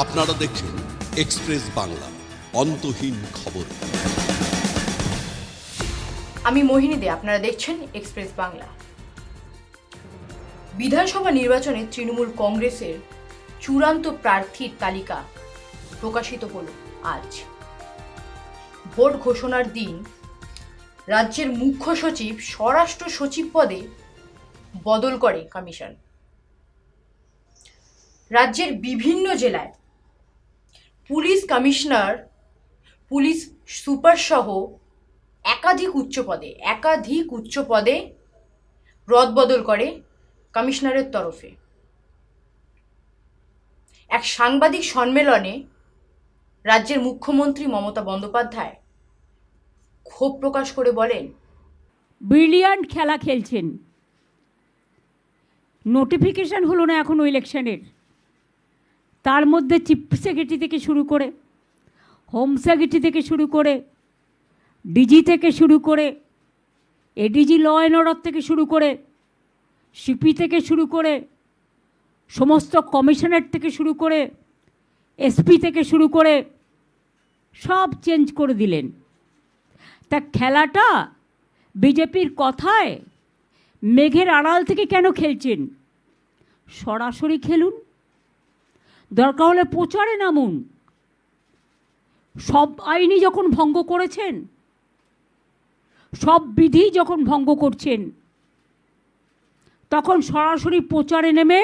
আপনারা দেখছেন এক্সপ্রেস বাংলা, অন্তহীন খবর। আমি মোহিনী দে, আপনারা দেখছেন এক্সপ্রেস বাংলা। বিধানসভা নির্বাচনে তৃণমূল কংগ্রেসের চূড়ান্ত প্রার্থীর তালিকা প্রকাশিত হল আজ। ভোট ঘোষণার দিন রাজ্যের মুখ্য সচিব স্বরাষ্ট্র সচিব পদে বদল করে কমিশন। রাজ্যের বিভিন্ন জেলায় পুলিশ কমিশনার, পুলিশ সুপার সহ একাধিক উচ্চ পদে রদবদল করে কমিশনারের তরফে। এক সাংবাদিক সম্মেলনে রাজ্যের মুখ্যমন্ত্রী মমতা বন্দ্যোপাধ্যায় ক্ষোভ প্রকাশ করে বলেন, ব্রিলিয়ান্ট খেলা খেলছেন। নোটিফিকেশন হলো না এখনো ইলেকশনের, তার মধ্যে চিফ সেক্রেটারি থেকে শুরু করে, হোম সেক্রেটারি থেকে শুরু করে, ডিজি থেকে শুরু করে, এডিজি ল অ্যান্ড অর্ডার থেকে শুরু করে, সিপি থেকে শুরু করে, সমস্ত কমিশনার থেকে শুরু করে, এসপি থেকে শুরু করে সব চেঞ্জ করে দিলেন। তা খেলাটা বিজেপির কথায় মেঘের আড়াল থেকে কেন খেলছেন? সরাসরি খেলুন, দরকার হলে প্রচারে নামুন। সব আইনই যখন ভঙ্গ করেছেন, সব বিধি যখন ভঙ্গ করছেন, তখন সরাসরি প্রচারে নেমে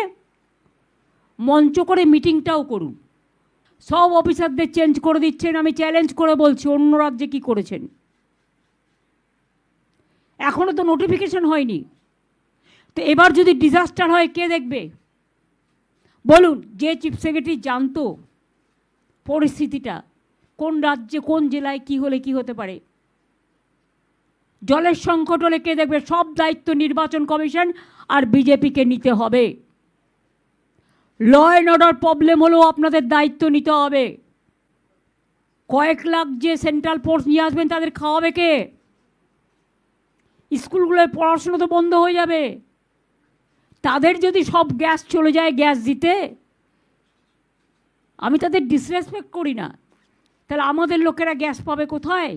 মঞ্চ করে মিটিংটাও করুন। সব অফিসারদের চেঞ্জ করে দিচ্ছেন। আমি চ্যালেঞ্জ করে বলছি, অন্য রাজ্যে কী করেছেন? এখনও তো নোটিফিকেশন হয়নি। তো এবার যদি ডিজাস্টার হয়, কে দেখবে? বলুন। যে চিফ সেক্রেটারি জানতো পরিস্থিতিটা, কোন রাজ্যে কোন জেলায় কি হলে কি হতে পারে, জলের সংকট হলে কে দেখবে? সব দায়িত্ব নির্বাচন কমিশন আর বিজেপিকে নিতে হবে। ল অ্যান্ড অর্ডার প্রবলেম হলেও আপনাদের দায়িত্ব নিতে হবে। কয়েক লাখ যে সেন্ট্রাল ফোর্স নিয়ে আসবেন, তাদের খাওয়াবে কে? স্কুলগুলোয় পড়াশোনা তো বন্ধ হয়ে যাবে। তাদের যদি সব গ্যাস চলে যায় গ্যাস দিতে, আমি তাদের ডিসরেসপেক্ট করি না, তাহলে আমাদের লোকেরা গ্যাস পাবে কোথায়?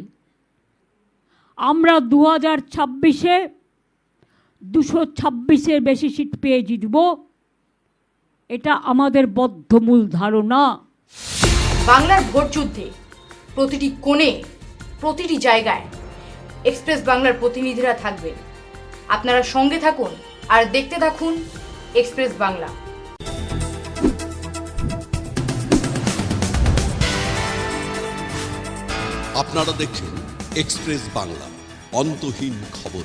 আমরা 2026-এ 226-এর বেশি সিট পেয়ে জিতব, এটা আমাদের বদ্ধমূল ধারণা। বাংলার ভোট যুদ্ধে প্রতিটি কোণে, প্রতিটি জায়গায় এক্সপ্রেস বাংলার প্রতিনিধিরা থাকবেন। আপনারা সঙ্গে থাকুন আর দেখতে থাকুন এক্সপ্রেস বাংলা। আপনারা দেখছেন এক্সপ্রেস বাংলা, অন্তহীন খবর।